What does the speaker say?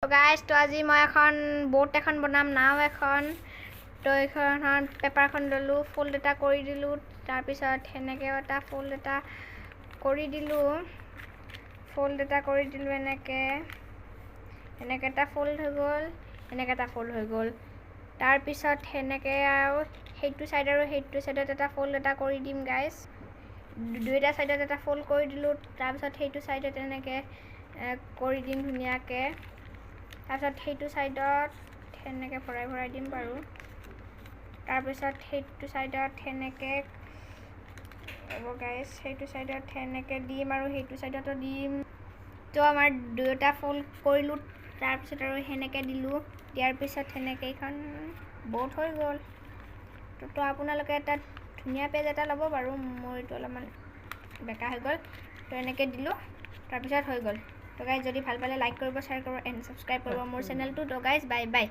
তো গাইজ তো আজি মই এখন বোট এখন বনাম নাও এখন তো এইখন পেপাৰখন ল'লোঁ ফোল্ড এটা কৰি দিলোঁ তাৰপিছত সেনেকৈ এটা ফোল্ড এটা কৰি দিলোঁ এনেকৈ এটা ফোল্ড হৈ গ'ল এনেকৈ এটা ফোল্ড হৈ গ'ল তাৰপিছত সেনেকৈ আৰু সেইটো ছাইড আৰু সেইটো ছাইডত এটা ফোল্ড এটা কৰি দিম গাইজ দুইটা ছাইডত এটা ফোল্ড কৰি দিলোঁ তাৰপিছত সেইটো ছাইডত এনেকৈ কৰি দিম ধুনীয়াকৈ তাৰপিছত সেইটো ছাইডত সেনেকৈ ভৰাই দিম বাৰু তাৰপিছত সেইটো ছাইডত সেনেকৈ হ'ব গাইজ সেইটো ছাইডত সেনেকৈ দিম আৰু সেইটো ছাইডতো দিম তো আমাৰ দুয়োটা ফোল্ড কৰিলোঁ তাৰপিছত আৰু সেনেকৈ দিলোঁ দিয়াৰ পিছত সেনেকৈ এইখন বোট হৈ গ'ল তো আপোনালোকে এটা ধুনীয়া পেজ এটা ল'ব বাৰু মোৰ এইটো অলপমান বেকা হৈ গ'ল তো এনেকৈ দিলোঁ তাৰপিছত হৈ গ'ল তো গাইজ যদি ভাল পালে লাইক কৰিব শ্বেয়াৰ কৰিব এণ্ড ছাবস্ক্ৰাইব কৰিব মোৰ চেনেলটো তো গাইজ বাই বাই